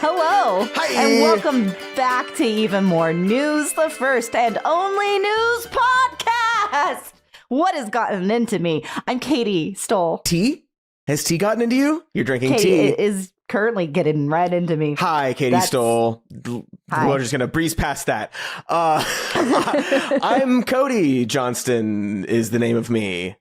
Hello, Hi. and welcome back to Even More News, the first and only news podcast. What has gotten into me? I'm Katy Stoll. Tea? Has tea gotten into you? You're drinking Katy tea. is currently getting right into me. Hi, Katy Stoll. Hi. We're just going to breeze past that. I'm Cody Johnston is the name of me.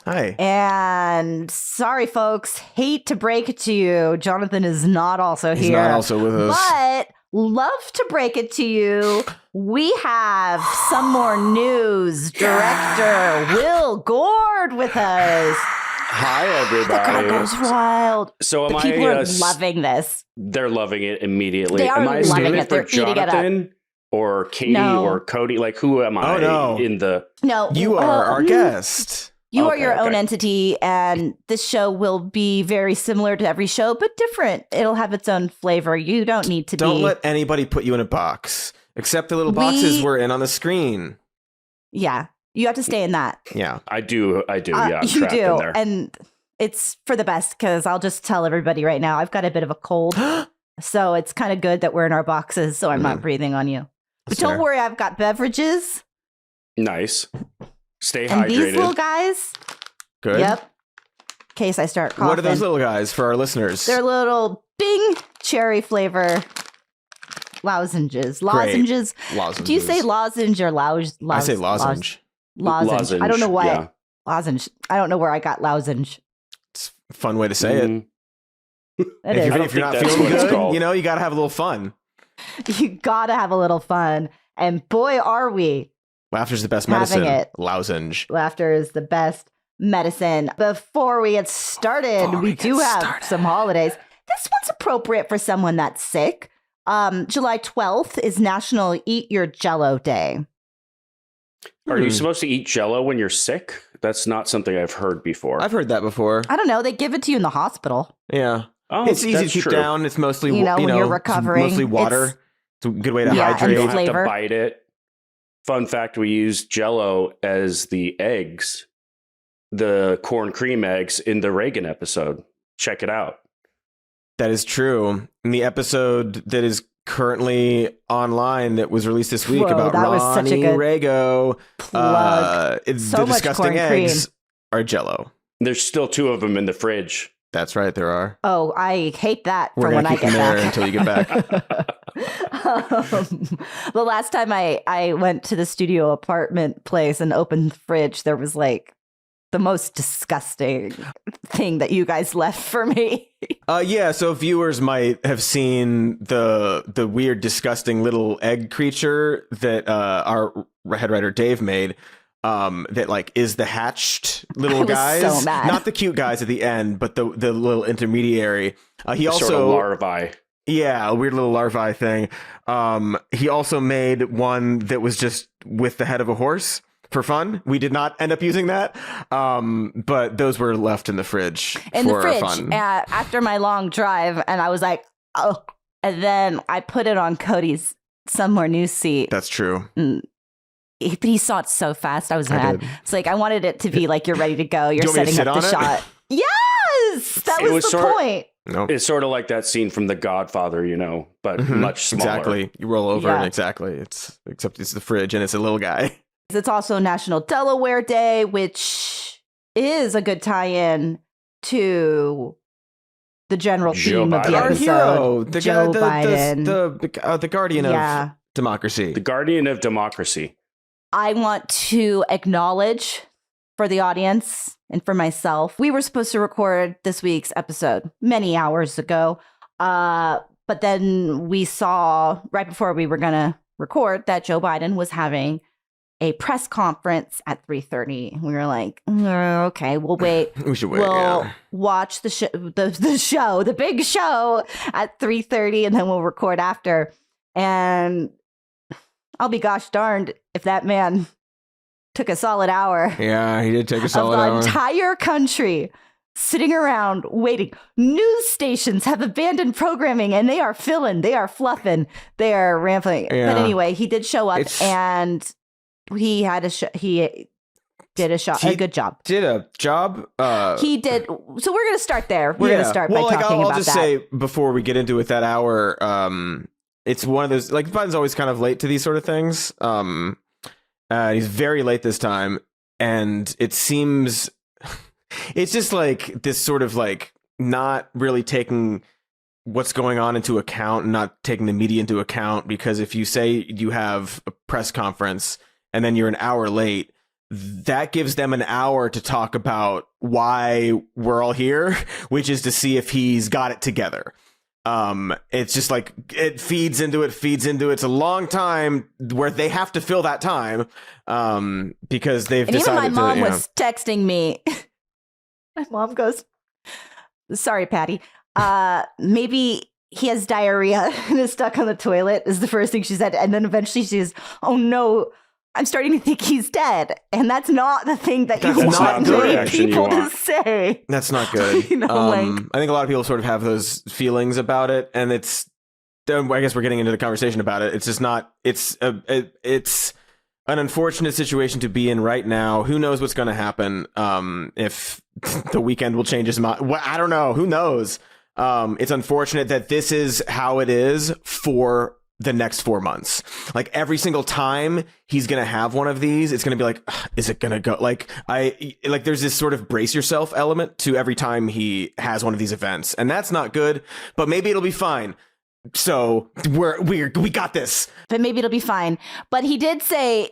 Hi. And sorry, folks, hate to break it to you, Jonathan is not also He's here. not also with us. But love to break it to you. We have some more news. Director Will Gordh with us. Hi, everybody. The crowd goes wild. So The people are loving this. They're loving it immediately. They are am I loving standing it. for They're eating it up. Jonathan or Katy No. or Cody? Like, who am I? Oh, no. In the No, You are our guest. You are Okay, your own okay. entity, and this show will be very similar to every show, but different. It'll have its own flavor. You don't need to Don't be. let anybody put you in a box, except the little boxes we're in on the screen. Yeah, you have to stay in that. Yeah. I do. Yeah, I'm you trapped in do, there. and it's for the best because I'll just tell everybody right now. I've got a bit of a cold, so it's kind of good that we're in our boxes, so I'm not breathing on you. But That's don't fair. worry, I've got beverages Nice. Stay and hydrated. these little guys. Good. Yep. In case I start coughing. What are those little guys for our listeners? They're little Bing cherry flavor lozenges. Lozenges. Lozenges. Do you say lozenge or I say lozenge. Lozenge. I don't know why. Yeah. Lozenge. I don't know where I got lozenge. It's a fun way to say it. Mm. It If is. you're, don't if you're not think that's feeling what it's good, called. you know, you got to have a little fun. You gotta have a little fun. And boy, are we. Laughter's the best Having medicine. it. Lozenge. Laughter is the best medicine. Before we get started, we do have some holidays. This one's appropriate for someone that's sick. July 12th is National Eat Your Jello Day. Are you supposed to eat Jello when you're sick? That's not something I've heard before. I've heard that before. I don't know. They give it to you in the hospital. Yeah. Oh, It's easy to that's keep true. down. It's mostly, You know, when you're it's recovering, mostly water. it's- It's a good way to Yeah, and You hydrate. don't have flavor. to bite it. Fun fact: we use Jello as the eggs, the corn cream eggs in the Reagan episode. Check it out. That is true. In the episode that is currently online that was released this week Whoa, about that was Ronnie such a good Rago, plug. So the much disgusting corn eggs are Jello. There's still 2 of them in the fridge. That's right, there are. Oh, I hate that We're for gonna when I keep get them there back. until you get back. The last time I went to the studio apartment place and opened the fridge, there was like the most disgusting thing that you guys left for me. Yeah, so viewers might have seen the weird, disgusting little egg creature that our head writer Dave made. That like is the hatched little I was guys, so mad. not the cute guys at the end, but the little intermediary. He also Sort of larvae. Yeah, a weird little larvae thing. He also made one that was just with the head of a horse for fun. We did not end up using that, but those were left in the fridge for fun. After my long drive, and I was like, oh, and then I put it on Cody's Some More News seat. That's true. But he saw it so fast, I was I mad. did. It's like I wanted it to be like you're ready to go. You're Do you want me to setting up sit the on it? shot. Yes, that It was was the sort- point. No, It's sort of like that scene from The Godfather, you know, but much smaller. exactly. You roll over, Yeah. and exactly. Except it's the fridge, and it's a little guy. It's also National Delaware Day, which is a good tie-in to the general Joe theme of the Biden. Our episode. hero, the Joe guy, Biden. the guardian Yeah. of democracy. The guardian of democracy. I want to acknowledge for the audience and for myself, we were supposed to record this week's episode many hours ago. But then we saw right before we were going to record that Joe Biden was having a press conference at 3:30. We were like, okay, we'll wait. We should wait. We'll Yeah. watch the show, the big show at 3:30, and then we'll record after. And I'll be gosh darned if that man took a solid hour Yeah, he did take a of solid the hour. entire country sitting around waiting. News stations have abandoned programming and they are filling, they are fluffing, they are ramping. Yeah. But anyway, he did show up It's- and he had a show. He did a good job. Did a job. He did. So we're going to start there. We're going to start by talking I'll about just that. say before we get into it, that hour, it's one of those, like, Biden's always kind of late to these sort of things. He's very late this time, and it seems it's just like this sort of like not really taking what's going on into account and not taking the media into account, because if you say you have a press conference and then you're an hour late, that gives them an hour to talk about why we're all here, which is to see if he's got it together. It's just like it feeds into it. It's a long time where they have to fill that time because they've decided. Even my mom was texting me. My mom goes, "Sorry, Patty. Maybe he has diarrhea and is stuck on the toilet," is the first thing she said. And then eventually she says, "Oh no, I'm starting to think he's dead." And that's not the thing that you want people to say. That's not good. I think a lot of people sort of have those feelings about it. And I guess we're getting into the conversation about it. It's just not, it's an unfortunate situation to be in right now. Who knows what's going to happen if the weekend will change his mind. Well, I don't know. Who knows? It's unfortunate that this is how it is for the next 4 months. Like every single time he's going to have one of these, it's going to be like, is it going to go? Like there's this sort of brace yourself element to every time he has one of these events. And that's not good, but maybe it'll be fine. So we got this. But maybe it'll be fine. But he did say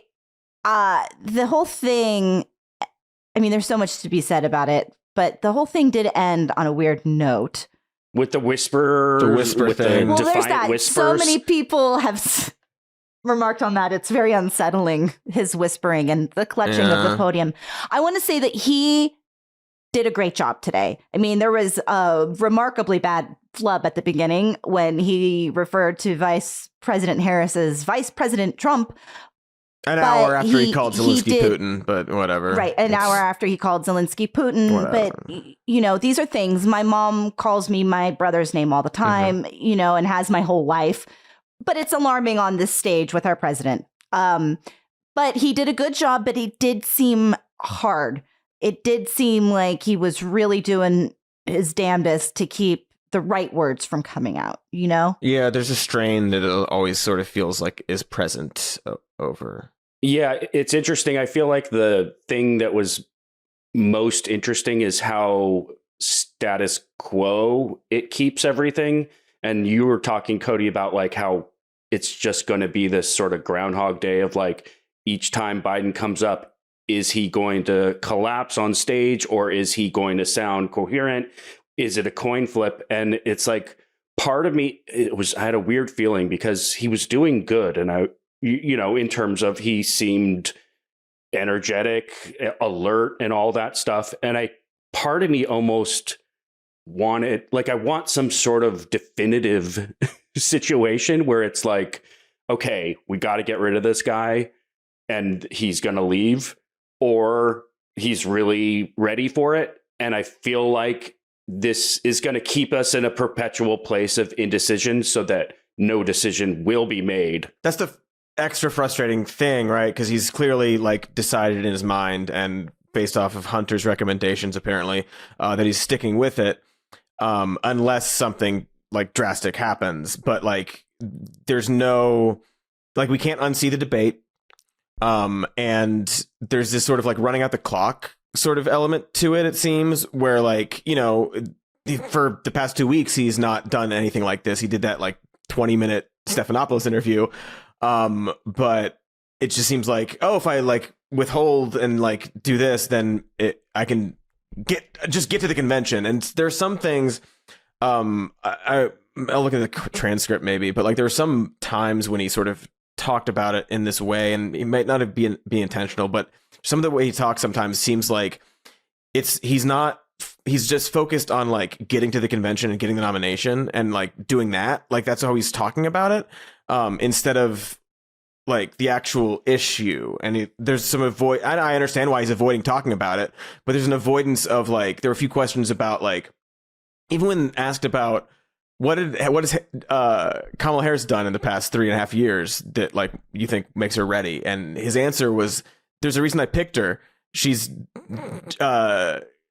the whole thing, I mean, there's so much to be said about it, but the whole thing did end on a weird note. With the whisper thing. Well, there's that. Whispers. So many people have remarked on that. It's very unsettling, his whispering and the clutching of the podium. I want to say that he did a great job today. I mean, there was a remarkably bad flub at the beginning when he referred to Vice President Harris as Vice President Trump. An hour after he called Zelensky Putin, but whatever. Right, an hour after he called Zelensky Putin. Whatever. But, these are things. My mom calls me my brother's name all the time, and has my whole life. But it's alarming on this stage with our president. But he did a good job, but it did seem hard. It did seem like he was really doing his damnedest to keep the right words from coming out, Yeah, there's a strain that it always sort of feels like is present over. Yeah, it's interesting. I feel like the thing that was most interesting is how status quo it keeps everything. And you were talking, Cody, about like how it's just going to be this sort of Groundhog Day of like each time Biden comes up, is he going to collapse on stage or is he going to sound coherent? Is it a coin flip? And it's like part of me, I had a weird feeling because he was doing good. And in terms of he seemed energetic, alert and all that stuff. And part of me almost wanted, like, I want some sort of definitive situation where it's like, okay, we got to get rid of this guy and he's going to leave, or he's really ready for it. And I feel like this is going to keep us in a perpetual place of indecision so that no decision will be made. That's the extra frustrating thing, right? Because he's clearly like decided in his mind and based off of Hunter's recommendations, apparently, that he's sticking with it unless something like drastic happens. But like, there's no, like, we can't unsee the debate. And there's this sort of like running out the clock sort of element to it, it seems, where like, for the past 2 weeks, he's not done anything like this. He did that like 20-minute Stephanopoulos interview. But it just seems like, if I like withhold and like do this, then I can get to the convention. And there's some things, I'll look at the transcript maybe, but like there were some times when he sort of talked about it in this way, and he might not have be intentional, but some of the way he talks sometimes seems like he's just focused on like getting to the convention and getting the nomination and like doing that. Like that's how he's talking about it. Instead of like the actual issue. And there's some I understand why he's avoiding talking about it, but there's an avoidance of like, there were a few questions about like, even when asked about what has Kamala Harris done in the past 3.5 years that like you think makes her ready? And his answer was, there's a reason I picked her. she's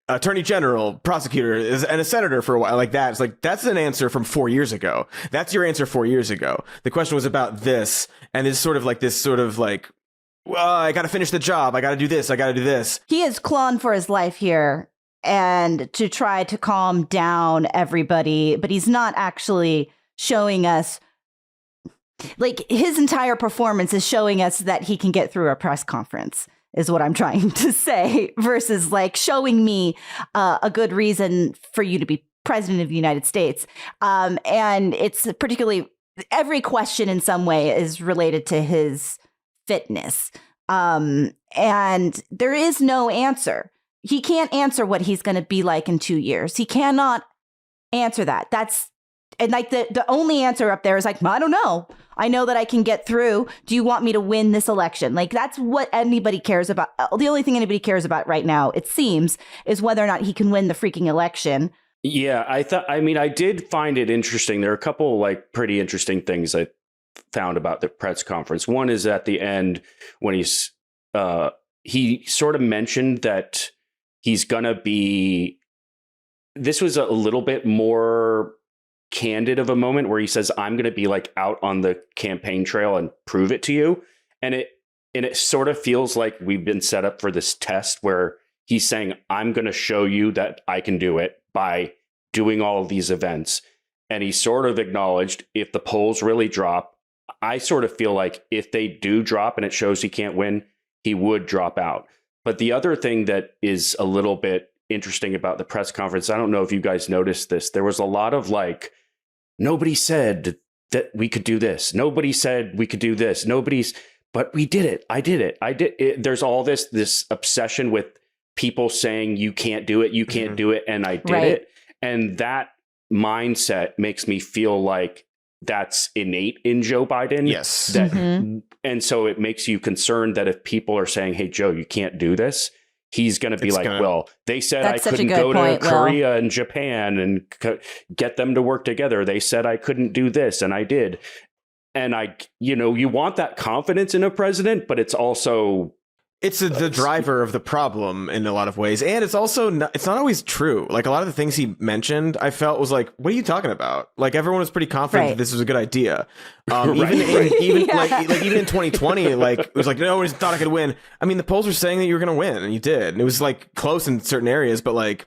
attorney general, prosecutor, and a senator for a while, like that. It's like, that's an answer from 4 years ago. That's your answer 4 years ago. The question was about this, and it's sort of like, well, I got to finish the job. I got to do this. I got to do this. He is clawing for his life here and to try to calm down everybody, but he's not actually showing us, like, his entire performance is showing us that he can get through a press conference, is what I'm trying to say, versus like showing me a good reason for you to be president of the United States. And it's particularly, every question in some way is related to his fitness. And there is no answer. He can't answer what he's going to be like in 2 years. He cannot answer that. And like the only answer up there is like, I don't know. I know that I can get through. Do you want me to win this election? Like, that's what anybody cares about. The only thing anybody cares about right now, it seems, is whether or not he can win the freaking election. Yeah, I did find it interesting. There are a couple like pretty interesting things I found about the press conference. One is at the end when he sort of mentioned that he's going to be, this was a little bit more candid of a moment where he says, I'm going to be like out on the campaign trail and prove it to you. And it sort of feels like we've been set up for this test where he's saying, I'm going to show you that I can do it by doing all of these events. And he sort of acknowledged, if the polls really drop, I sort of feel like if they do drop and it shows he can't win, he would drop out. But the other thing that is a little bit interesting about the press conference, I don't know if you guys noticed this, there was a lot of like, nobody said that we could do this. Nobody said we could do this. But we did it. I did it. I did it. There's all this obsession with people saying you can't do it. You can't do it. And I did it. And that mindset makes me feel like that's innate in Joe Biden. Yes. And so it makes you concerned that if people are saying, hey, Joe, you can't do this, he's going to be well, they said I couldn't go to Korea and Japan and get them to work together. They said I couldn't do this, and I did. And you want that confidence in a president, but it's also... It's the driver of the problem in a lot of ways. And it's also it's not always true. Like, a lot of the things he mentioned, I felt was like, what are you talking about? Like, everyone was pretty confident that this was a good idea. Even in 2020, like, it was like, no one thought I could win. I mean, the polls were saying that you were going to win, and you did. And it was like close in certain areas, but like,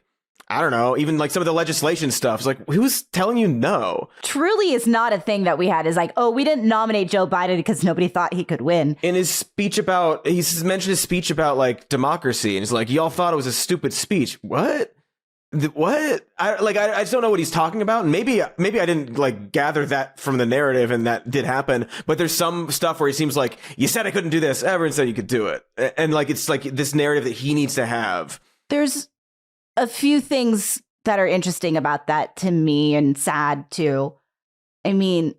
I don't know, even like some of the legislation stuff. It's like, who was telling you no? Truly is not a thing that we had. Is like, oh, we didn't nominate Joe Biden because nobody thought he could win. In his speech he mentioned his speech about like democracy, and he's like, y'all thought it was a stupid speech. What? What? I just don't know what he's talking about. And maybe I didn't like gather that from the narrative, and that did happen. But there's some stuff where he seems like, you said I couldn't do this. Everyone said you could do it. And like, it's like this narrative that he needs to have. There's a few things that are interesting about that to me, and sad too. I mean,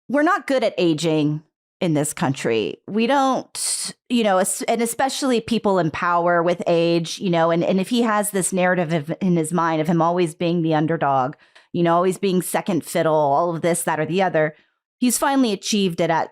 we're not good at aging in this country. We don't, and especially people in power with age, and if he has this narrative in his mind of him always being the underdog, always being second fiddle, all of this, that, or the other, he's finally achieved it at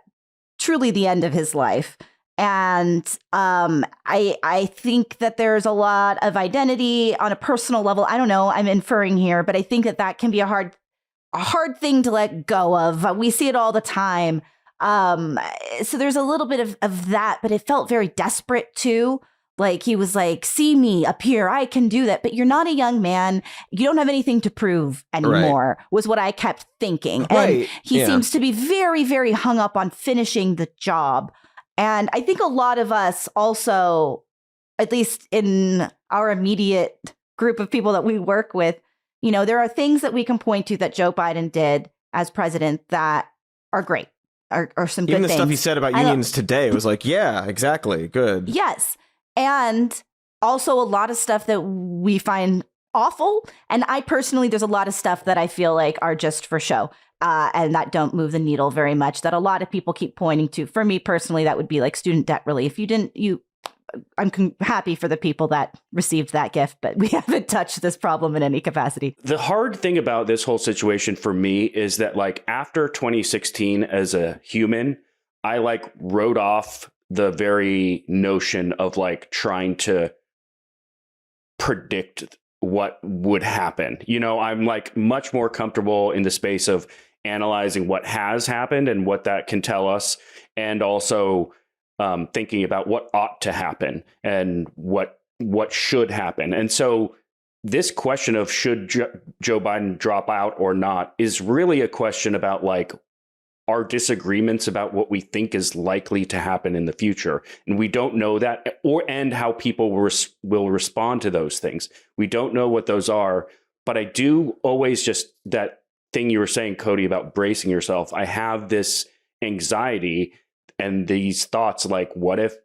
truly the end of his life. And I think that there's a lot of identity on a personal level. I don't know, I'm inferring here, but I think that can be a hard thing to let go of. We see it all the time. So there's a little bit of that, but it felt very desperate too. Like, he was like, see me up here, I can do that. But you're not a young man. You don't have anything to prove anymore, was what I kept thinking. And he seems to be very, very hung up on finishing the job. And I think a lot of us also, at least in our immediate group of people that we work with, there are things that we can point to that Joe Biden did as president that are great, are some good things. Even the stuff he said about unions today was like, yeah, exactly, good. Yes. And also a lot of stuff that we find awful. And I personally, there's a lot of stuff that I feel like are just for show. And that don't move the needle very much, that a lot of people keep pointing to. For me personally, that would be like student debt relief. I'm happy for the people that received that gift, but we haven't touched this problem in any capacity. The hard thing about this whole situation for me is that, like, after 2016 as a human, I like wrote off the very notion of like trying to predict what would happen. I'm like much more comfortable in the space of analyzing what has happened and what that can tell us, and also thinking about what ought to happen and what should happen. And so this question of should Joe Biden drop out or not is really a question about like our disagreements about what we think is likely to happen in the future. And we don't know that, and how people will respond to those things. We don't know what those are, but I do always just that thing you were saying, Cody, about bracing yourself. I have this anxiety and these thoughts like, what if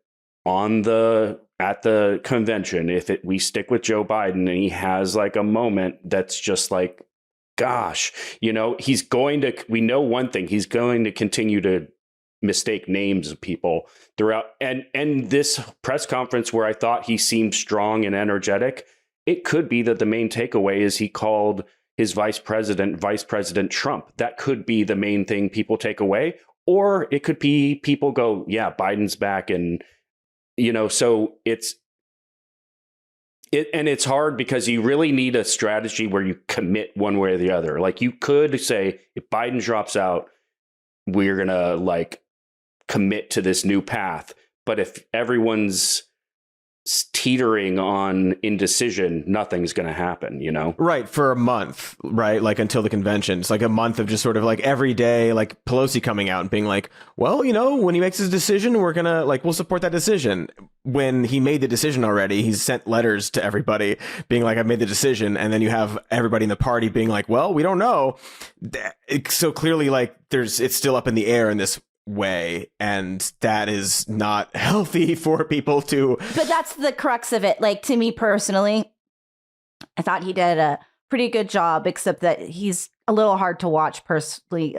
at the convention, we stick with Joe Biden and he has like a moment that's just like, gosh, we know one thing, he's going to continue to mistake names of people throughout. And this press conference where I thought he seemed strong and energetic, it could be that the main takeaway is he called his vice president Trump. That could be the main thing people take away. Or it could be people go, yeah, Biden's back. And, so it's hard because you really need a strategy where you commit one way or the other. Like you could say, if Biden drops out, we're going to like commit to this new path. But if everyone's teetering on indecision, nothing's going to happen, Right. For a month, right? Like until the convention. It's like a month of just sort of like every day, like Pelosi coming out and being like, well, when he makes his decision, we're going to we'll support that decision. When he made the decision already, he's sent letters to everybody being like, I've made the decision. And then you have everybody in the party being like, well, we don't know. So clearly like it's still up in the air in this way, and that is not healthy for people to. But that's the crux of it. Like, to me personally, I thought he did a pretty good job, except that he's a little hard to watch personally.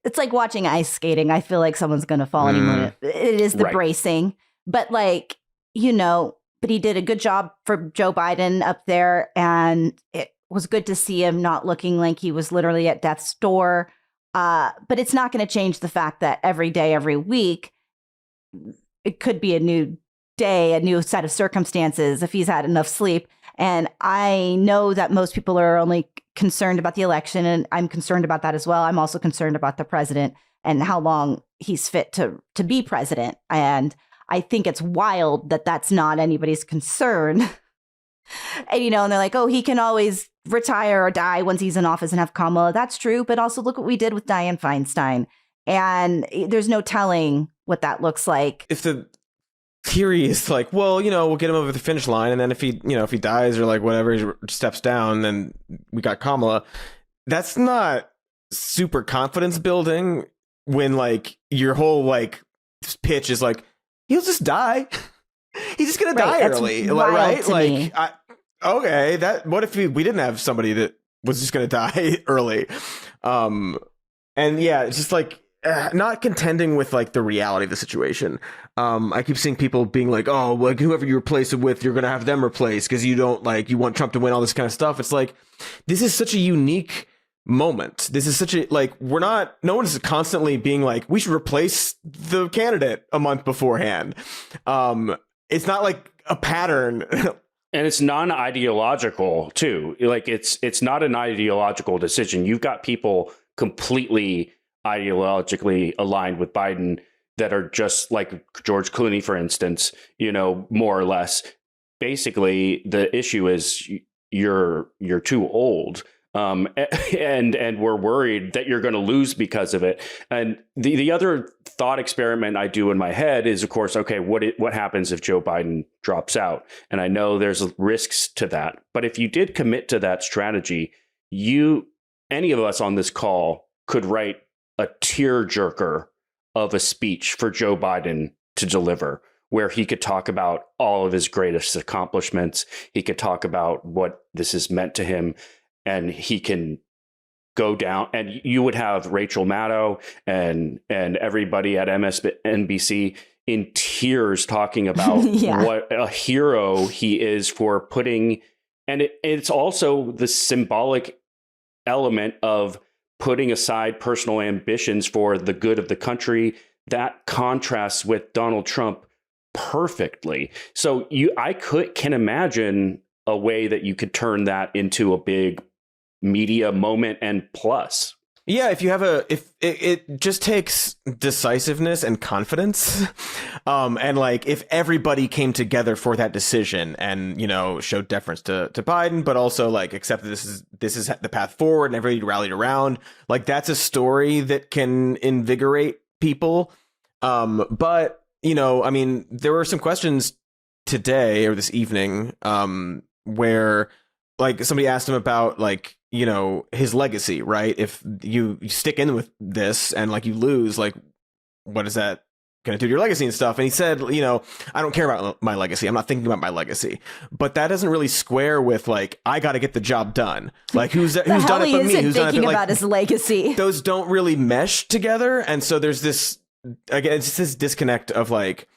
It's like watching ice skating. I feel like someone's going to fall any minute. It is the bracing, but but he did a good job for Joe Biden up there, and it was good to see him not looking like he was literally at death's door. But it's not going to change the fact that every day, every week, it could be a new day, a new set of circumstances if he's had enough sleep. And I know that most people are only concerned about the election, and I'm concerned about that as well. I'm also concerned about the president and how long he's fit to be president. And I think it's wild that that's not anybody's concern. And, and they're like, oh, he can always retire or die once he's in office and have Kamala. That's true. But also look what we did with Dianne Feinstein. And there's no telling what that looks like. If the theory is like, well, we'll get him over the finish line. And then if he dies or like whatever, he steps down, then we got Kamala. That's not super confidence building when like your whole like pitch is like, he'll just die. He's just going to die early. Right. Like, okay, what if we didn't have somebody that was just going to die early? And yeah, it's just like not contending with like the reality of the situation. I keep seeing people being like, oh, like whoever you replace it with, you're going to have them replaced because you want Trump to win, all this kind of stuff. It's like, this is such a unique moment. This is such a, like, no one's constantly being like, we should replace the candidate a month beforehand. It's not like a pattern. And it's non-ideological too. Like it's not an ideological decision. You've got people completely ideologically aligned with Biden that are just like George Clooney, for instance, more or less. Basically, the issue is you're too old. And we're worried that you're going to lose because of it. And the other thought experiment I do in my head is, of course, okay, what happens if Joe Biden drops out? And I know there's risks to that. But if you did commit to that strategy, any of us on this call could write a tearjerker of a speech for Joe Biden to deliver, where he could talk about all of his greatest accomplishments. He could talk about what this has meant to him. And he can go down, and you would have Rachel Maddow and everybody at MSNBC in tears talking about what a hero he is for putting. And it's also the symbolic element of putting aside personal ambitions for the good of the country, that contrasts with Donald Trump perfectly. So can imagine a way that you could turn that into a big media moment and plus. Yeah, if it just takes decisiveness and confidence, and like if everybody came together for that decision and showed deference to Biden, but also like accepted this is the path forward and everybody rallied around, like that's a story that can invigorate people. But I mean, there were some questions today or this evening, where like somebody asked him about like his legacy, right? If you stick in with this and like you lose, like what is that going to do to your legacy and stuff? And he said, I don't care about my legacy. I'm not thinking about my legacy. But that doesn't really square with like I got to get the job done. Like who's done it but me? Who's done it? Thinking about like, his legacy. Those don't really mesh together, and so there's this again. It's this disconnect of like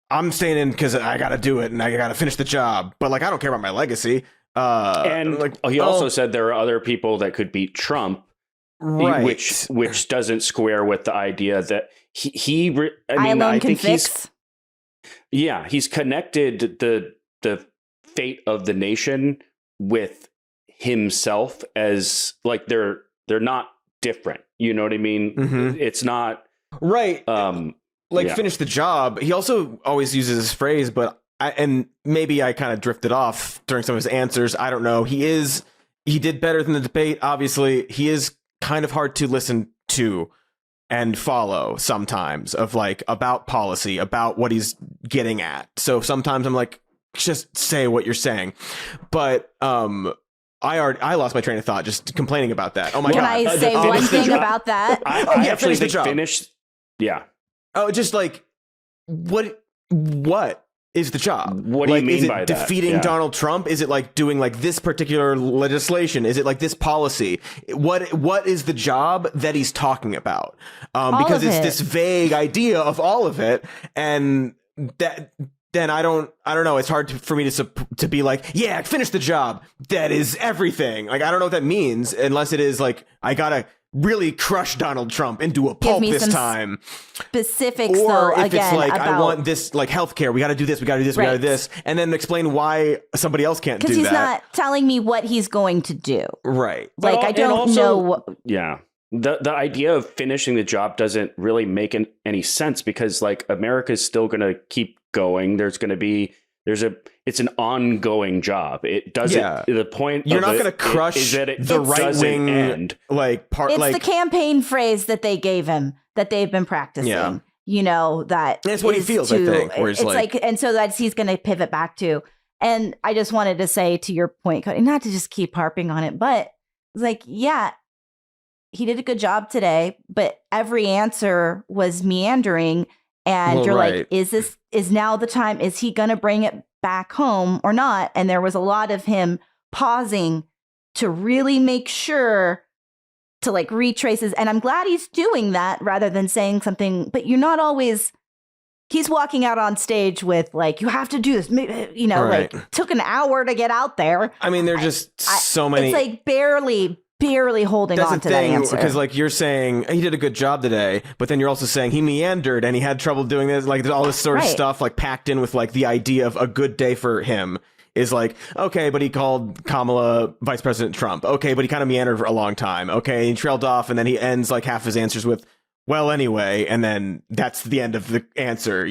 I'm staying in because I got to do it and I got to finish the job, but like I don't care about my legacy. And like, he also said there are other people that could beat Trump, right? Which doesn't square with the idea that I think he's connected the fate of the nation with himself as like they're not different. You know what I mean? Mm-hmm. It's not right. Finish the job. He also always uses this phrase, but and maybe I kind of drifted off during some of his answers. I don't know. He did better than the debate. Obviously, he is kind of hard to listen to and follow sometimes of like about policy, about what he's getting at. So sometimes I'm like, just say what you're saying. But I lost my train of thought just complaining about that. Oh my God. Can I say one thing about that? I actually think finished. Yeah. Oh, just like what is the job? What do you mean by that? Is it defeating Donald Trump? Is it like doing like this particular legislation? Is it like this policy? What is the job that he's talking about? Because it's this vague idea of all of it, and that then I don't know. It's hard for me to be like, yeah, finish the job. That is everything. Like I don't know what that means unless it is like I gotta really crush Donald Trump into a pulp this time. Specifics, or though, if again, it's like about, I want this, like healthcare. We got to do this. We got to do this. We got to do this, and then explain why somebody else can't do that. Because he's not telling me what he's going to do. Right. Like I don't know. Yeah. The idea of finishing the job doesn't really make any sense because like America is still going to keep going. There's going to be it's an ongoing job. It doesn't. Yeah. The point you're not going to crush the right wing end. Like part. It's like the campaign phrase that they gave him that they've been practicing. Yeah. That that's what he feels. I think. Where it's like, and so that's he's going to pivot back to. And I just wanted to say to your point, Cody, not to just keep harping on it, but it's like, yeah, he did a good job today, but every answer was meandering. And you're like, is now the time? Is he going to bring it back home or not? And there was a lot of him pausing to really make sure to like retrace his. And I'm glad he's doing that rather than saying something. But you're not always. He's walking out on stage with like, you have to do this. Like took an hour to get out there. I mean, there's just so many. It's like barely holding on to that answer. Because like you're saying he did a good job today, but then you're also saying he meandered and he had trouble doing this. Like there's all this sort of stuff like packed in with like the idea of a good day for him is like, okay, but he called Kamala Vice President Trump. Okay, but he kind of meandered for a long time. Okay, he trailed off and then he ends like half his answers with, well, anyway, and then that's the end of the answer,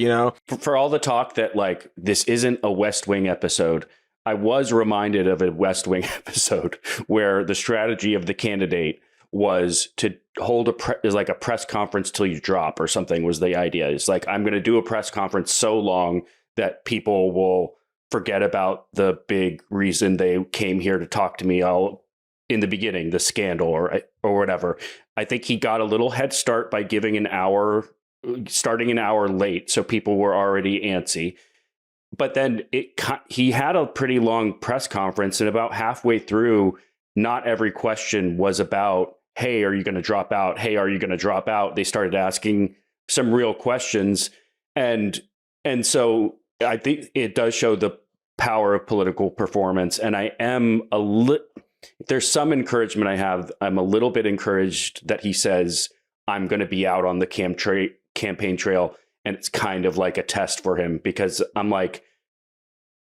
For all the talk that like this isn't a West Wing episode, I was reminded of a West Wing episode where the strategy of the candidate was to hold a press conference till you drop or something was the idea. It's like, I'm going to do a press conference so long that people will forget about the big reason they came here to talk to me all in the beginning, the scandal or whatever. I think he got a little head start by giving starting an hour late. So people were already antsy. But then he had a pretty long press conference, and about halfway through, not every question was about, hey, are you going to drop out? Hey, are you going to drop out? They started asking some real questions. And so I think it does show the power of political performance. And I am there's some encouragement I have. I'm a little bit encouraged that he says, I'm going to be out on the campaign trail, and it's kind of like a test for him, because I'm like,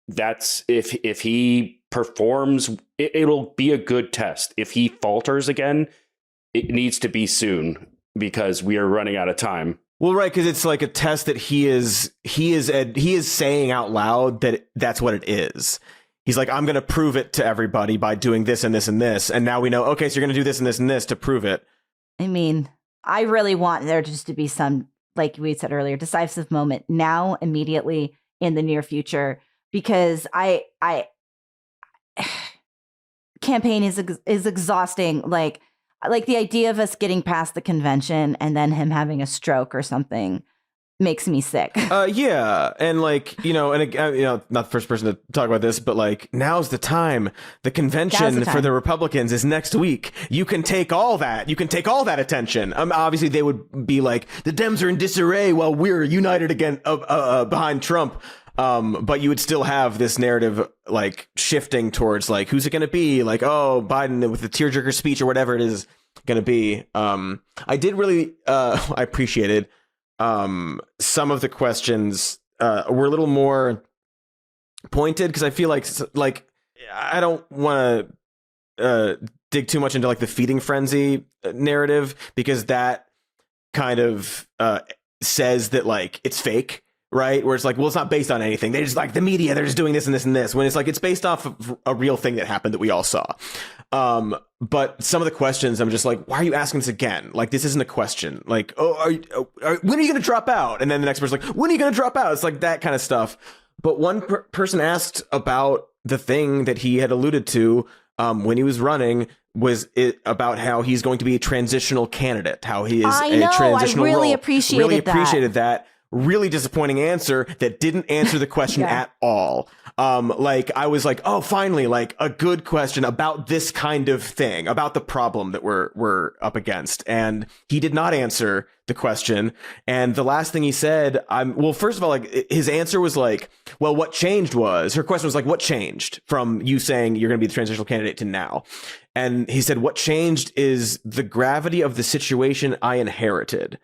that's if he performs, it'll be a good test. If he falters again, it needs to be soon, because we are running out of time. Well, right, because it's like a test that he is saying out loud that that's what it is. He's like, I'm going to prove it to everybody by doing this and this and this, and now we know. Okay, so you're going to do this and this to prove it. I mean, I really want there just to be some, like we said earlier, decisive moment now, immediately in the near future, because I campaign is exhausting. Like the idea of us getting past the convention and then him having a stroke or something makes me sick. Yeah, and like, not the first person to talk about this, but like, now's the time. The convention for the Republicans is next week. You can take all that. You can take all that attention. Obviously, they would be like, the Dems are in disarray while we're united again behind Trump. But you would still have this narrative like shifting towards like, who's it going to be? Like, oh, Biden with the tearjerker speech or whatever it is going to be. I did really, I appreciated some of the questions were a little more pointed, because I feel like I don't want to dig too much into like the feeding frenzy narrative, because that kind of says that like it's fake. Right, where it's like, well, it's not based on anything. They just like the media. They're just doing this and this and this. When it's like it's based off of a real thing that happened that we all saw. But some of the questions, I'm just like, why are you asking this again? Like, this isn't a question. Like, when are you going to drop out? And then the next person's like, when are you going to drop out? It's like that kind of stuff. But one person asked about the thing that he had alluded to when he was running. Was it about how he's going to be a transitional candidate? How he is a transitional I really role. appreciated that. Really disappointing answer that didn't answer the question at all. Like I was like, oh, finally, like a good question about this kind of thing, about the problem that we're up against. And he did not answer the question. And the last thing he said, first of all, like his answer was like, well, what changed was, her question was like, what changed from you saying you're going to be the transitional candidate to now? And he said, what changed is the gravity of the situation I inherited.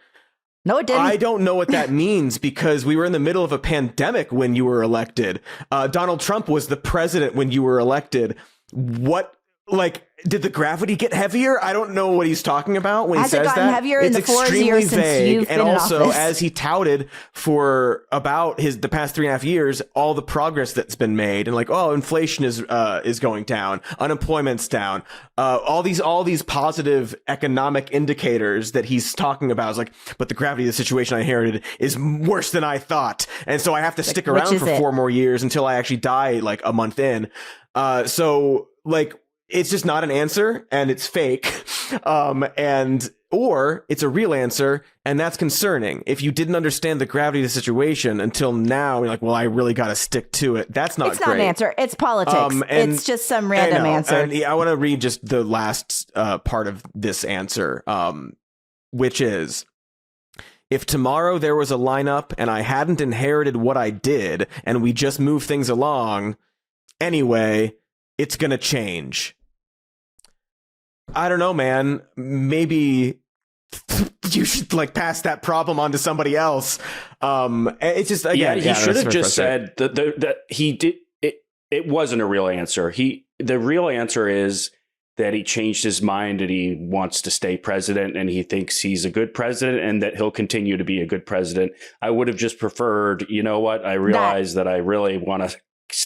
No, it didn't. I don't know what that means, because we were in the middle of a pandemic when you were elected. Donald Trump was the president when you were elected. What, like, did the gravity get heavier? I don't know what he's talking about when he says that. Has it gotten heavier in the 4 years since you've been in office? And also, as he touted for about the past 3.5 years, all the progress that's been made, and like, oh, inflation is going down, unemployment's down, all these positive economic indicators that he's talking about. Is like, but the gravity of the situation I inherited is worse than I thought, and so I have to stick around for 4 more years until I actually die, like a month in. So like, it's just not an answer, and it's fake, or it's a real answer, and that's concerning. If you didn't understand the gravity of the situation until now, you're like, well, I really got to stick to it. That's not great. It's not an answer. It's politics. It's just some random answer. And I want to read just the last part of this answer, which is, if tomorrow there was a lineup and I hadn't inherited what I did, and we just move things along anyway, it's going to change. I don't know, man. Maybe you should like pass that problem on to somebody else. It's just, again, he should have just said that he did. It wasn't a real answer. The real answer is that he changed his mind and he wants to stay president, and he thinks he's a good president and that he'll continue to be a good president. I would have just preferred, you know what? I realize that I really want to.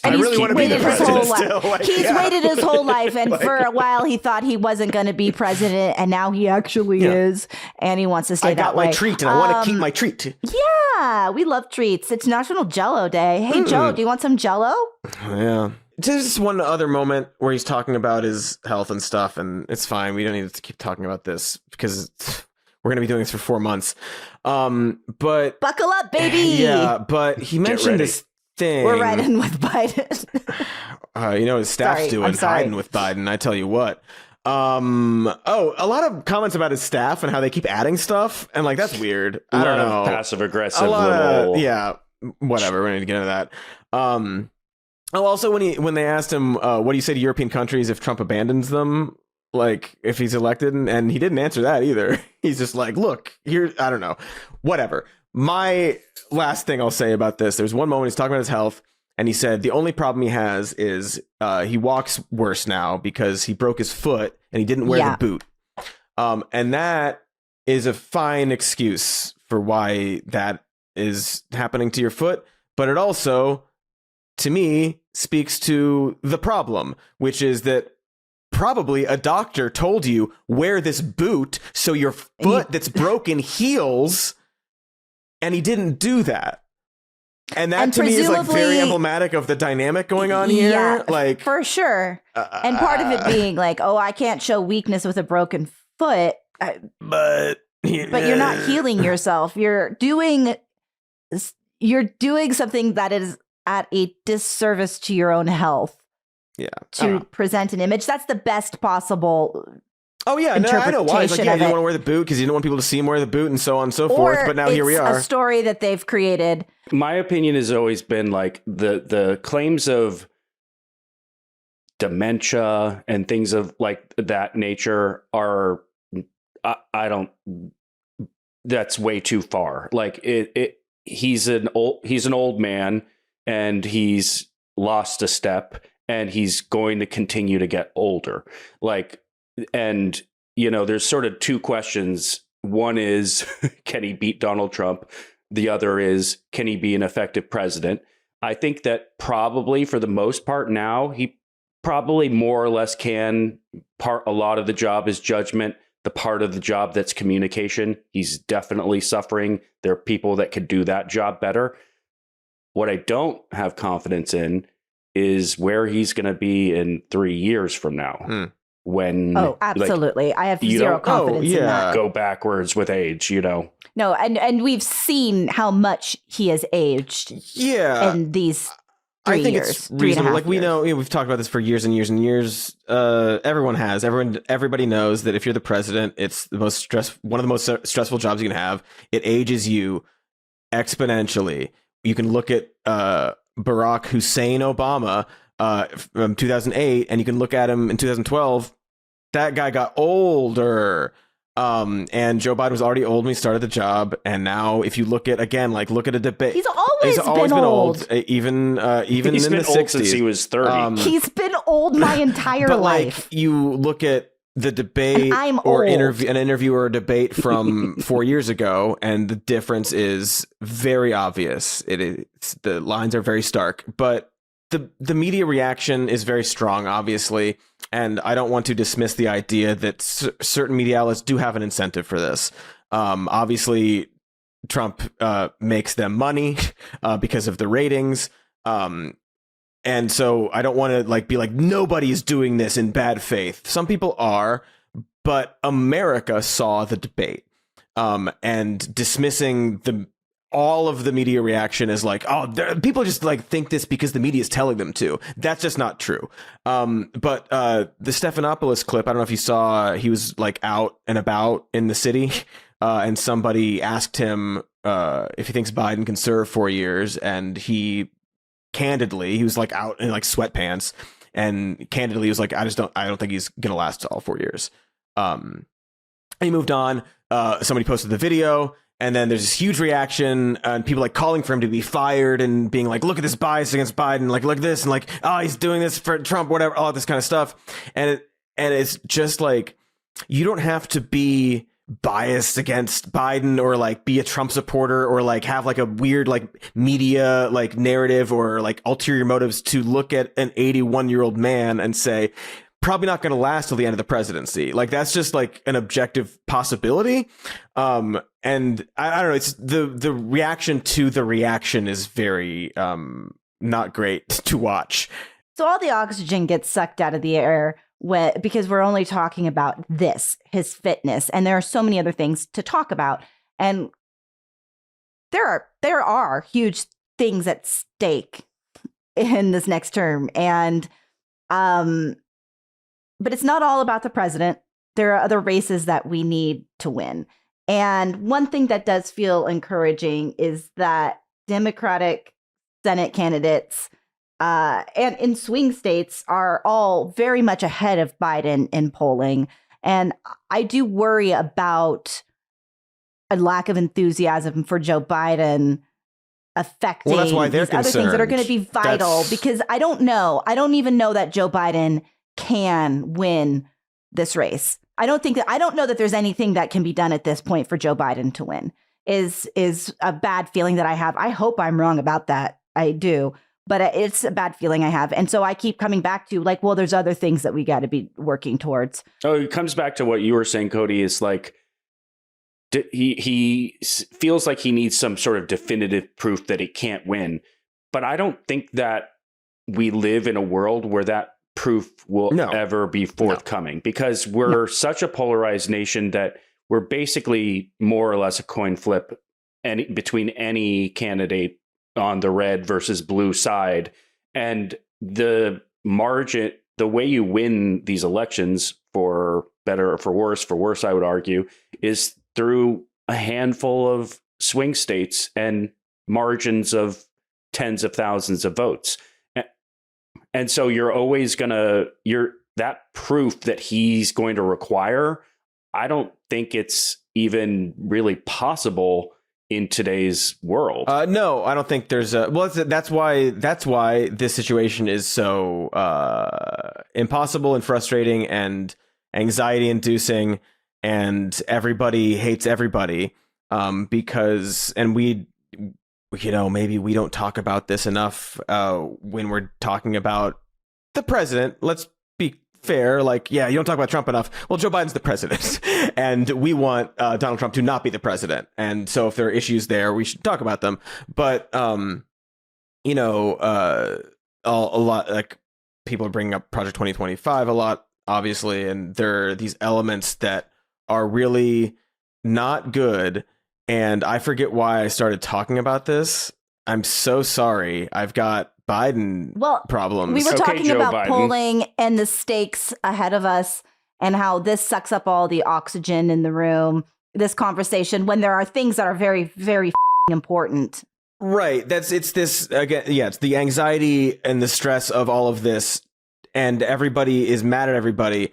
I really want to be the president still. He's waited his whole life, and for a while he thought he wasn't going to be president, and now he actually is, and he wants to stay that way. I got my treat, and I want to keep my treat. Yeah, we love treats. It's National Jello Day. Hey, Joe, do you want some Jello? Yeah. There's one other moment where he's talking about his health and stuff, and it's fine. We don't need to keep talking about this because we're going to be doing this for 4 months. But buckle up, baby. Yeah, but he mentioned this thing. We're riding with Biden. His staff's hiding with Biden. I tell you what. A lot of comments about his staff and how they keep adding stuff, and like that's weird. I don't know. Passive aggressive. Little... whatever. We need to get into that. Also when they asked him, what do you say to European countries if Trump abandons them? like if he's elected, and he didn't answer that either. He's just like, look, here, I don't know, whatever. My last thing I'll say about this, there's one moment he's talking about his health, and he said the only problem he has is he walks worse now because he broke his foot and he didn't wear the boot. And that is a fine excuse for why that is happening to your foot. But it also, to me, speaks to the problem, which is that probably a doctor told you wear this boot so your foot that's broken heals, and he didn't do that. And that to me is like very emblematic of the dynamic going on here. Yeah, like for sure. And part of it being like, oh, I can't show weakness with a broken foot. But you're not healing yourself. You're doing something that is at a disservice to your own health. Yeah. To present an image. That's the best possible. Oh, yeah. No, I know why. It's like, yeah, you don't want to wear the boot because you don't want people to see him wear the boot and so on and so forth. But now here we are. A story that they've created. My opinion has always been like the claims of dementia and things of like that nature are, I don't, that's way too far. Like he's an old man and he's lost a step and he's going to continue to get older. Like, and, you know, there's sort of two questions. One is, can he beat Donald Trump? The other is, can he be an effective president? I think that probably for the most part now, he probably more or less can. A lot of the job is judgment. The part of the job that's communication, he's definitely suffering. There are people that could do that job better. What I don't have confidence in is where he's going to be in 3 years from now. When absolutely, like, I have zero confidence in that. Go backwards with age, you know. No, and we've seen how much he has aged. Yeah, in these 3 I think years, it's reasonable. Like we know, we've talked about this for years and years and years. Everybody knows that if you're the president, it's the most one of the most stressful jobs you can have. It ages you exponentially. You can look at Barack Hussein Obama from 2008, and you can look at him in 2012. That guy got older. And Joe Biden was already old when he started the job, and now if you look at a debate, he's always been old. Even he's in been the old 60s since he was 30. He's been old my entire but life. Like you look at the debate or an interview or a debate from 4 years ago, and the difference is very obvious. The lines are very stark, but the media reaction is very strong, obviously, and I don't want to dismiss the idea that certain media outlets do have an incentive for this. Obviously, Trump makes them money because of the ratings, and so I don't want to be like nobody's doing this in bad faith. Some people are, but America saw the debate, and dismissing all of the media reaction is like, oh, people just think this because the media is telling them to. That's just not true. But the Stephanopoulos clip, I don't know if you saw, he was out and about in the city, and somebody asked him if he thinks Biden can serve 4 years, and he was out in sweatpants, and candidly he was like, I don't think he's gonna last all 4 years. And he moved on. Somebody posted the video. And then there's this huge reaction and people calling for him to be fired and being like, look at this bias against Biden. Look at this. And oh, he's doing this for Trump, whatever, all this kind of stuff. And it's just you don't have to be biased against Biden or be a Trump supporter or have a weird media narrative or ulterior motives to look at an 81-year-old man and say, probably not going to last till the end of the presidency. That's just an objective possibility. And I don't know, it's the reaction to the reaction is very not great to watch. So all the oxygen gets sucked out of the air because we're only talking about his fitness, and there are so many other things to talk about. And there are huge things at stake in this next term. And but it's not all about the president. There are other races that we need to win. And one thing that does feel encouraging is that Democratic Senate candidates and in swing states are all very much ahead of Biden in polling. And I do worry about a lack of enthusiasm for Joe Biden affecting that's why they're these other things that are going to be vital, because I don't know. I don't even know that Joe Biden can win this race. I don't know that there's anything that can be done at this point for Joe Biden to win. Is a bad feeling that I have. I hope I'm wrong about that. I do. But it's a bad feeling I have. And so I keep coming back to like, well, there's other things that we got to be working towards. Oh, it comes back to what you were saying, Cody, is like, he feels like he needs some sort of definitive proof that he can't win. But I don't think that we live in a world where that proof will ever be forthcoming, because we're such a polarized nation that we're basically more or less a coin flip between any candidate on the red versus blue side. And the margin, the way you win these elections, for better or for worse, I would argue, is through a handful of swing states and margins of tens of thousands of votes. And so you're always that proof that he's going to require, I don't think it's even really possible in today's world. No, I don't think there's that's why this situation is so impossible and frustrating and anxiety inducing, and everybody hates everybody, because, and maybe we don't talk about this enough when we're talking about the president. Let's be fair. Like, yeah, you don't talk about Trump enough. Well, Joe Biden's the president, and we want Donald Trump to not be the president. And so if there are issues there, we should talk about them. But, a lot, like, people are bringing up Project 2025 a lot, obviously, and there are these elements that are really not good. And I forget why I started talking about this. I'm so sorry. I've got Biden problems. We were talking Joe about Biden. polling and the stakes ahead of us and how this sucks up all the oxygen in the room, this conversation, when there are things that are very, very important. Right. It's the anxiety and the stress of all of this, and everybody is mad at everybody.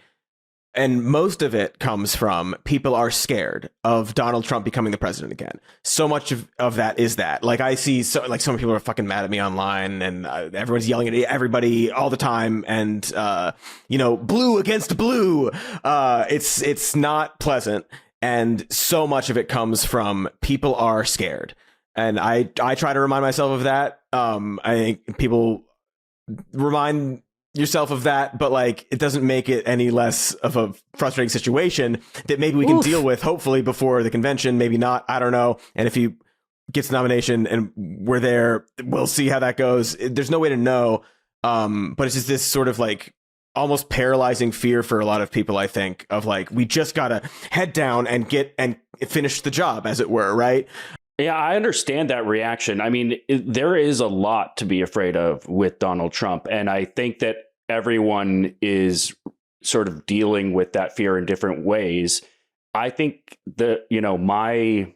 And most of it comes from people are scared of Donald Trump becoming the president again. So much of that is that. Like, I see some people are fucking mad at me online, and everyone's yelling at everybody all the time. And, blue against blue. It's not pleasant. And so much of it comes from people are scared. And I try to remind myself of that. I think people remind yourself of that, but like, it doesn't make it any less of a frustrating situation that maybe we can deal with, hopefully, before the convention. Maybe not, I don't know. And if he gets the nomination and we're there, we'll see how that goes. There's no way to know, but it's just this sort of like almost paralyzing fear for a lot of people, I think, of like, we just gotta head down and get and finish the job, as it were, right? Yeah, I understand that reaction. I mean, there is a lot to be afraid of with Donald Trump. And I think that everyone is sort of dealing with that fear in different ways. I think that, my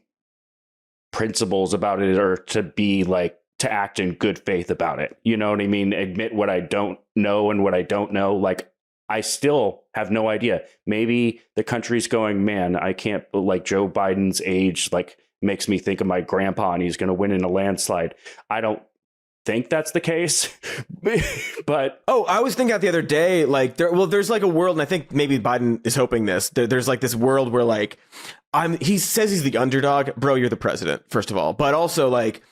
principles about it are to be like, to act in good faith about it. You know what I mean? Admit what I don't know and what I don't know. Like, I still have no idea. Maybe the country's going, man, I can't, like, Joe Biden's age, like, makes me think of my grandpa and he's going to win in a landslide. I don't think that's the case. But I was thinking out the other day, like, there's like a world, and I think maybe Biden is hoping this. There's like this world where, like, he says he's the underdog. Bro, you're the president, first of all. But also, like,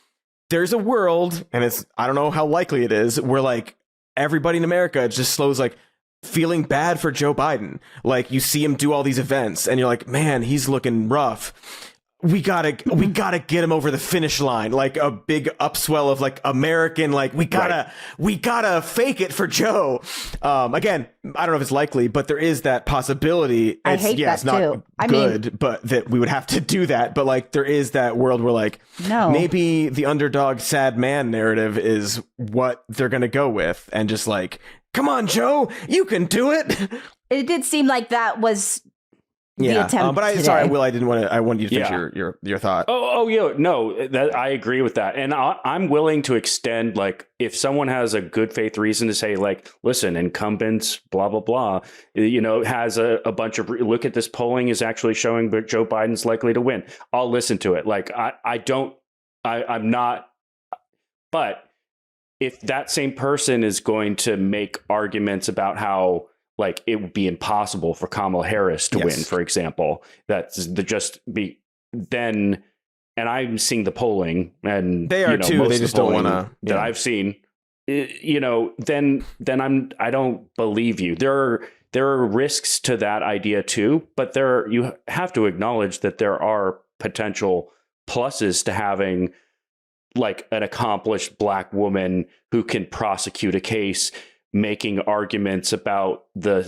there's a world, and I don't know how likely it is, where like everybody in America just slows, like, feeling bad for Joe Biden. Like, you see him do all these events and you're like, man, he's looking rough. We gotta get him over the finish line, like a big upswell of like American, like we gotta fake it for Joe. Again, I don't know if it's likely, but there is that possibility. I hate that it's not too. good, but that we would have to do that. But like, there is that world where like, no, maybe the underdog sad man narrative is what they're gonna go with, and just like, come on, Joe, you can do it. It did seem like that was Yeah, attempt but today. sorry, Will, I didn't want to. I wanted you to finish Yeah. your thought. Yeah, no, that I agree with that, and I'm willing to extend, like, if someone has a good faith reason to say, like, listen, incumbents, blah blah blah, has a bunch of look at this polling is actually showing that Joe Biden's likely to win. I'll listen to it. Like, I'm not, but if that same person is going to make arguments about how, like, it would be impossible for Kamala Harris to win, for example, then, and I'm seeing the polling, and they are too. They just don't want to. That I've seen, then I don't believe you. There are risks to that idea too, but you have to acknowledge that there are potential pluses to having, like, an accomplished Black woman who can prosecute a case, making arguments about the,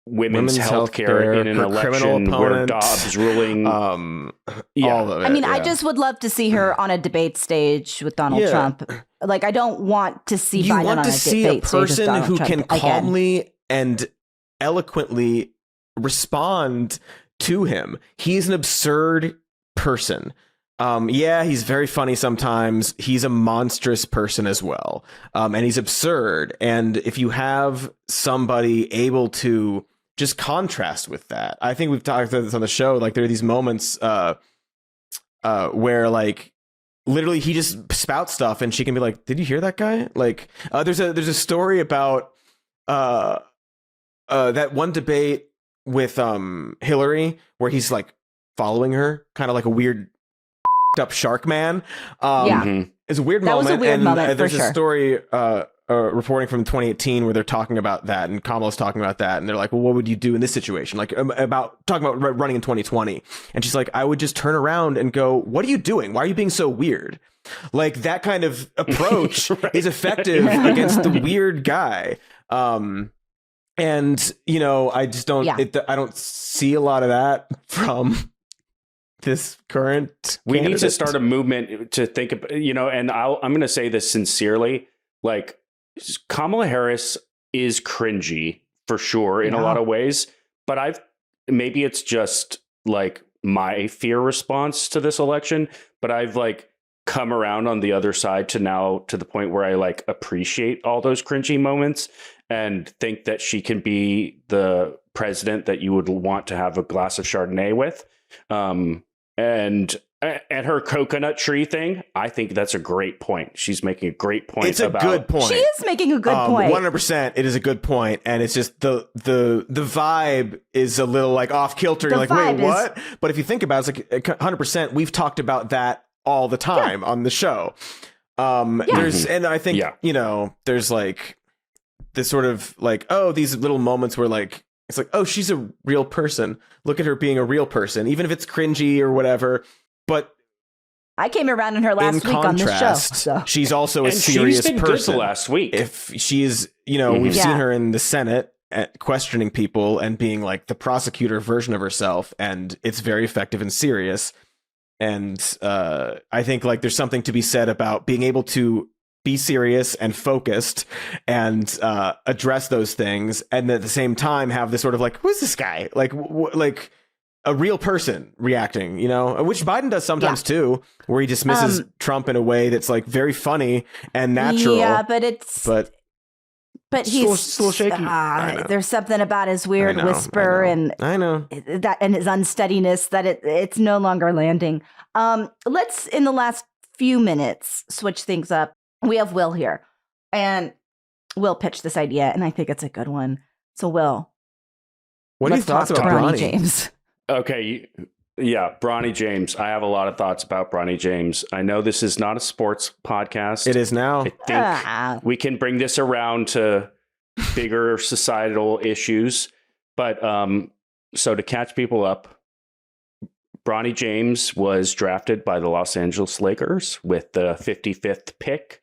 women's healthcare in an election where Dobbs ruling. All of it. I mean, I just would love to see her on a debate stage with Donald Trump. Like, I don't want to see you Biden want on to a see a debate stage with person Donald who Trump can again. calmly and eloquently respond to him. He's an absurd person. He's very funny sometimes. He's a monstrous person as well. And he's absurd. And if you have somebody able to just contrast with that, I think we've talked about this on the show. Like, there are these moments where, like, literally he just spouts stuff and she can be like, did you hear that guy? Like, there's a story about that one debate with Hillary where he's, like, following her, kind of like a weird up shark man. It's a weird moment. That was a weird moment, there's for a sure. story reporting from 2018 where they're talking about that, and Kamala's talking about that, and they're like, well, what would you do in this situation? Like, about talking about running in 2020. And she's like, I would just turn around and go, what are you doing? Why are you being so weird? Like, that kind of approach is effective against the weird guy. And I just don't I don't see a lot of that from this current we candidate. need to start a movement to think about, and I'm going to say this sincerely, like, Kamala Harris is cringy for sure in a lot of ways, but maybe it's just, like, my fear response to this election, but I've, like, come around on the other side to the point where I, like, appreciate all those cringy moments and think that she can be the president that you would want to have a glass of Chardonnay with. And her coconut tree thing, I think that's a great point. She's making a great point. It's a good point. She is making a good point. 100%. It is a good point, and it's just the vibe is a little, like, off kilter. You're like, wait, what? But if you think about it, it's like 100%. We've talked about that all the time on the show. There's, and I think there's, like, this sort of, like, these little moments where, like, it's like, oh, she's a real person. Look at her being a real person, even if it's cringy or whatever. But I came around in her last week on this show. So. She's also a serious she's been person. Good the last week. If she's, we've seen her in the Senate questioning people and being, like, the prosecutor version of herself, and it's very effective and serious. And I think, like, there's something to be said about being able to be serious and focused and address those things, and at the same time have this sort of, like, who's this guy? Like, like a real person reacting, which Biden does sometimes too, where he dismisses Trump in a way that's, like, very funny and natural. Yeah, but he's a little shaky. There's something about his weird whisper and that, and his unsteadiness, that it's no longer landing. Let's, in the last few minutes, switch things up. We have Will here, and Will pitched this idea, and I think it's a good one. So, Will, what are your thoughts about Bronny James? Okay, yeah, Bronny James. I have a lot of thoughts about Bronny James. I know this is not a sports podcast. It is now. I think we can bring this around to bigger societal issues. But so to catch people up, Bronny James was drafted by the Los Angeles Lakers with the 55th pick.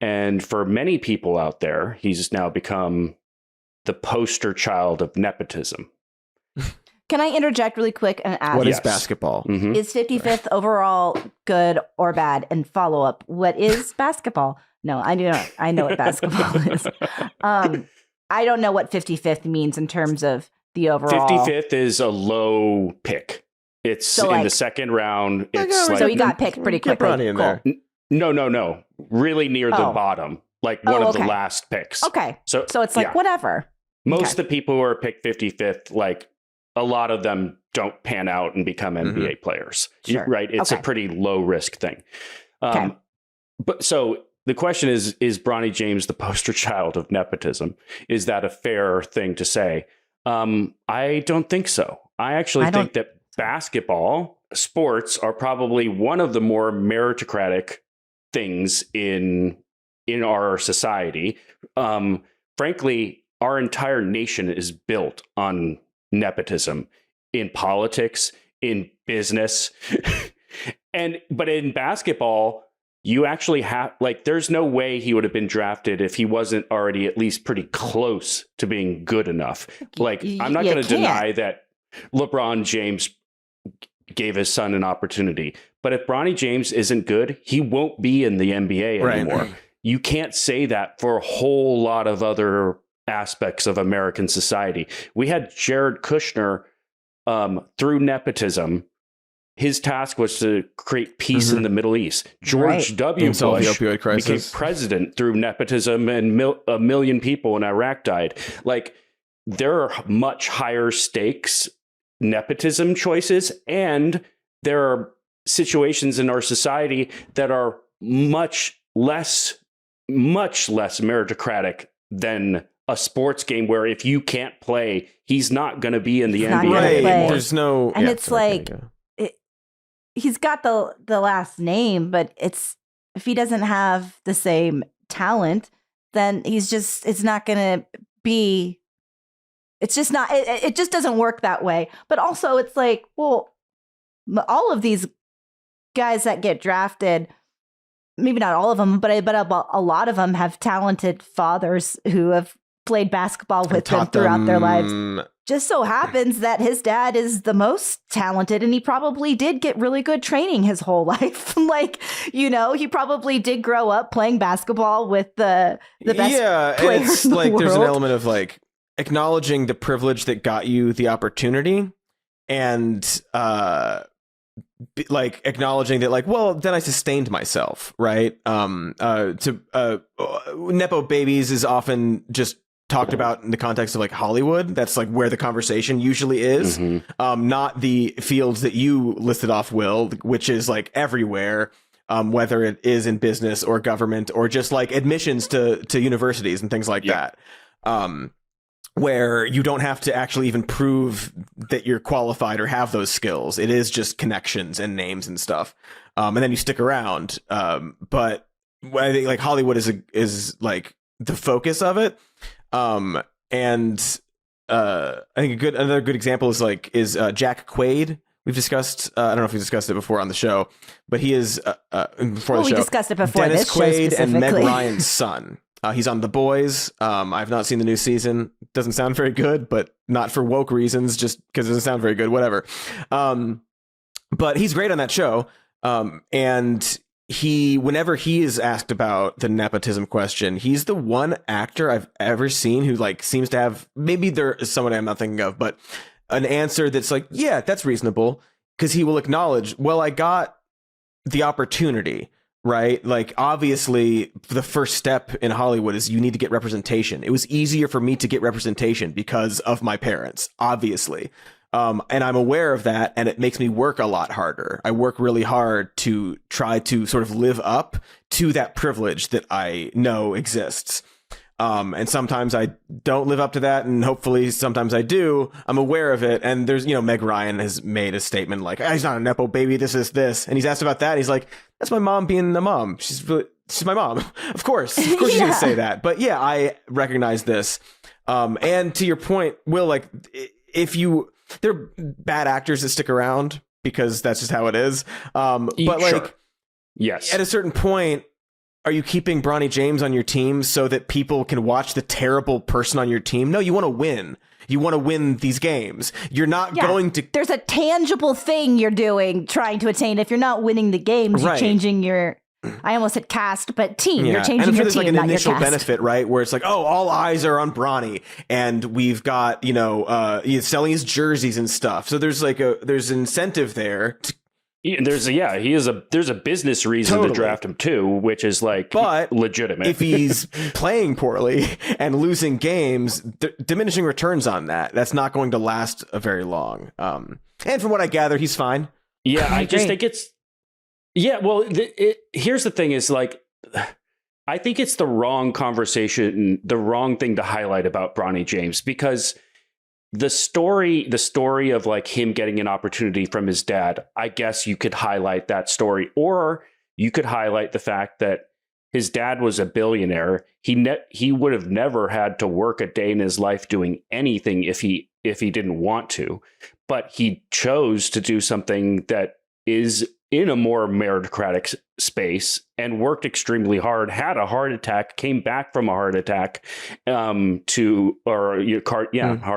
And for many people out there, he's now become the poster child of nepotism. Can I interject really quick and ask? What is basketball? Mm-hmm. Is 55th overall good or bad? And follow up, what is basketball? No, I do not. I know what basketball is. I don't know what 55th means in terms of the overall. 55th is a low pick. It's So, in the second round. It's so he got picked pretty Get quickly. Bronny in Cool. there. No. Really near the bottom. Like one of the last picks. Okay. So it's like, whatever. Most of the people who are picked 55th, like a lot of them don't pan out and become NBA players. Sure. Right? It's a pretty low risk thing. But so the question is Bronny James the poster child of nepotism? Is that a fair thing to say? I don't think so. I actually think that basketball sports are probably one of the more meritocratic things in our society. Frankly, our entire nation is built on nepotism in politics, in business. But in basketball, you actually have, like, there's no way he would have been drafted if he wasn't already at least pretty close to being good enough. Like, I'm not going to deny that LeBron James gave his son an opportunity. But if Bronny James isn't good, he won't be in the NBA anymore. You can't say that for a whole lot of other aspects of American society. We had Jared Kushner through nepotism. His task was to create peace in the Middle East. George W. Bush became president through nepotism, and a million people in Iraq died. Like, there are much higher stakes nepotism choices, and there are situations in our society that are much less meritocratic than a sports game where if you can't play, he's not going to be in the NBA anymore. There's no, and it's like he's got the last name, but if he doesn't have the same talent, then it's not going to be. It's just not. It just doesn't work that way. But also, it's like, well, all of these guys that get drafted, maybe not all of them, but a lot of them have talented fathers who have played basketball with them throughout their lives. Just so happens that his dad is the most talented, and he probably did get really good training his whole life. Like, he probably did grow up playing basketball with the best players in the world. There's an element of like acknowledging the privilege that got you the opportunity, and like acknowledging that, like, well, then I sustained myself, right? Nepo babies is often just talked about in the context of like Hollywood. That's like where the conversation usually is, not the fields that you listed off, Will, which is like everywhere, whether it is in business or government or just like admissions to universities and things like that. Where you don't have to actually even prove that you're qualified or have those skills. It is just connections and names and stuff. And then you stick around. But I think like Hollywood is like the focus of it. I think another good example is Jack Quaid. We've discussed, I don't know if we discussed it before on the show, but he is before the show. We discussed it before Dennis this show Quaid and Meg specifically. Ryan's son. He's on The Boys. I've not seen the new season. Doesn't sound very good, but not for woke reasons, just because it doesn't sound very good, whatever. But he's great on that show. And whenever he is asked about the nepotism question, he's the one actor I've ever seen who like seems to have, maybe there is someone I'm not thinking of, but an answer that's like, yeah, that's reasonable. Because he will acknowledge, well, I got the opportunity. Right? Like, obviously, the first step in Hollywood is you need to get representation. It was easier for me to get representation because of my parents, obviously. And I'm aware of that, and it makes me work a lot harder. I work really hard to try to sort of live up to that privilege that I know exists. And sometimes I don't live up to that, and hopefully sometimes I do. I'm aware of it. And there's, Meg Ryan has made a statement like, he's not a Nepo baby, this is this. And he's asked about that. And he's like, that's my mom being a mom. She's my mom. Of course she's going to say that. But yeah, I recognize this. And to your point, Will, like, there are bad actors that stick around because that's just how it is. But like, yes, at a certain point, are you keeping Bronny James on your team so that people can watch the terrible person on your team? No, you want to win. You want to win these games. You're not going to... There's a tangible thing you're doing, trying to attain. If you're not winning the games, you're changing your I almost said cast, but team. Yeah. You're changing and I'm sure your there's team, like an not your initial cast. benefit, right? Where it's like, oh, all eyes are on Bronny, and we've got he's selling his jerseys and stuff. So there's there's incentive there. There's a business reason to draft him too, which is but legitimate. If he's playing poorly and losing games, diminishing returns on that's not going to last very long. And from what I gather, he's fine. Yeah, I just think it's. Yeah, well, here's the thing: is I think it's the wrong conversation, the wrong thing to highlight about Bronny James, because the story of him getting an opportunity from his dad, I guess you could highlight that story, or you could highlight the fact that his dad was a billionaire. He would have never had to work a day in his life doing anything if he didn't want to, but he chose to do something that is in a more meritocratic space and worked extremely hard, had a heart attack, came back from a heart attack, heart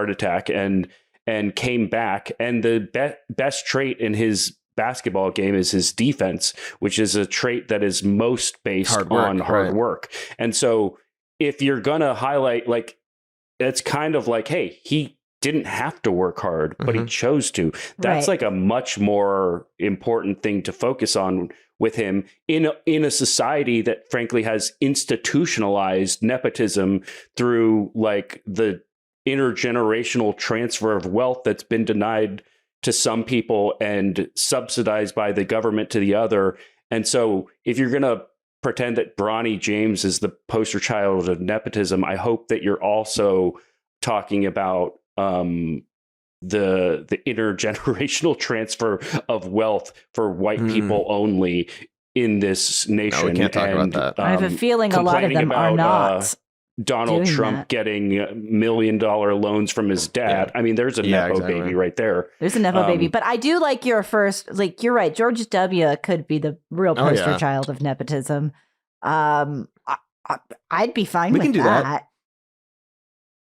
attack, and came back. And the best trait in his basketball game is his defense, which is a trait that is most based on hard work. And so if you're going to highlight, it's kind of hey, he didn't have to work hard, but he chose to. That's a much more important thing to focus on with him in a society that frankly has institutionalized nepotism through the intergenerational transfer of wealth that's been denied to some people and subsidized by the government to the other. And so if you're going to pretend that Bronny James is the poster child of nepotism, I hope that you're also talking about the intergenerational transfer of wealth for white people only in this nation. No, we can't talk about that. I have a feeling a lot of them are not. Donald Trump getting $1 million loans from his dad. Yeah. I mean, there's a Nepo baby right there. There's a Nepo baby. But I do like your first, you're right. George W. could be the real poster child of nepotism. I'd be fine with that.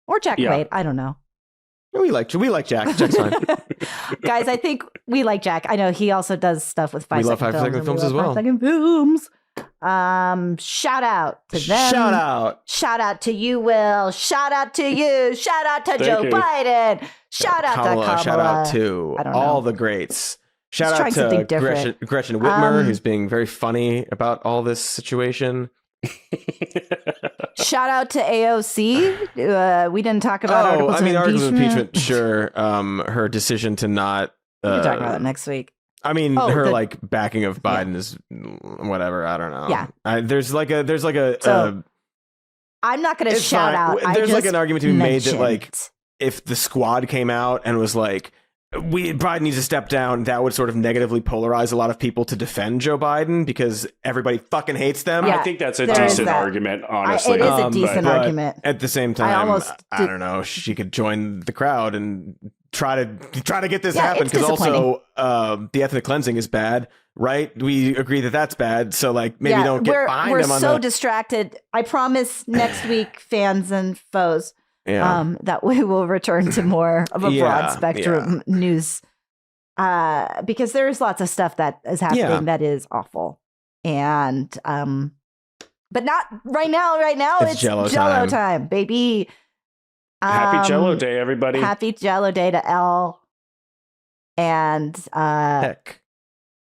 Or Jack Wade. I don't know. We like Jack. Jack's fine. Guys, I think we like Jack. I know he also does stuff with 5 second films. We love 5 second films as well. 5 second films. Shout out to them. Shout out to you, Will. Shout out to you. Shout out to Joe Biden. Shout out to Kamala. Shout out to all the greats. Shout out to Gretchen Whitmer, who's being very funny about all this situation. Shout out to AOC. We didn't talk about articles of impeachment. Sure. Her decision to not. We can talk about it next week. I mean, her backing of Biden is whatever. I don't know. Yeah. There's a. So, I'm not going to shout out. There's an argument to be made that if the squad came out and was Biden needs to step down, that would sort of negatively polarize a lot of people to defend Joe Biden because everybody fucking hates them. Yeah, I think that's a decent argument, honestly. It is a decent argument. At the same time, I don't know. She could join the crowd and try to get this to happen, because also the ethnic cleansing is bad, right? We agree that that's bad. So maybe don't get behind them on that. We're so distracted. I promise next week, fans and foes, that we will return to more of a broad spectrum news, because there's lots of stuff that is happening that is awful, and but not right now. Right now, it's Jello time, baby. Happy Jello Day, everybody! Happy Jello Day to Elle, and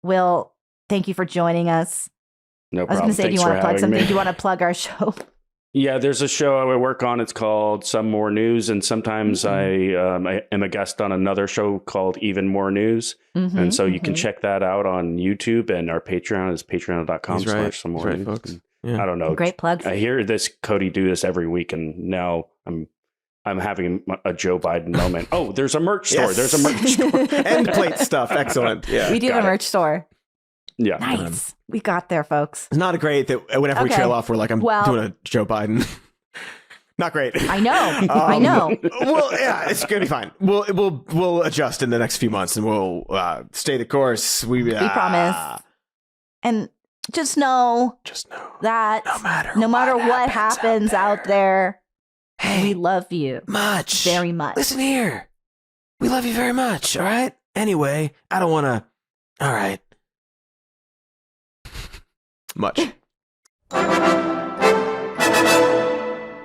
Will. Thank you for joining us. No problem. I was going to say, do you want to plug something? Do you want to plug our show? Yeah, there's a show I work on. It's called Some More News, and sometimes I am a guest on another show called Even More News, and so you can check that out on YouTube, and our Patreon is patreon.com/somemore news. I don't know. Great plugs. I hear Cody do this every week, and now I'm having a Joe Biden moment. Oh, there's a merch store. Yes. There's a merch store. End plate stuff. Excellent. Yeah, we do have a merch store. Yeah. Nice. We got there, folks. It's not great that whenever we trail off, we're I'm doing a Joe Biden. Not great. I know. I know. Well, yeah, it's gonna be fine. We'll adjust in the next few months, and we'll stay the course. We promise. And just know that no matter what happens out there, we love you very much. Listen here, we love you very much. All right. Anyway, I don't want to. All right. Much.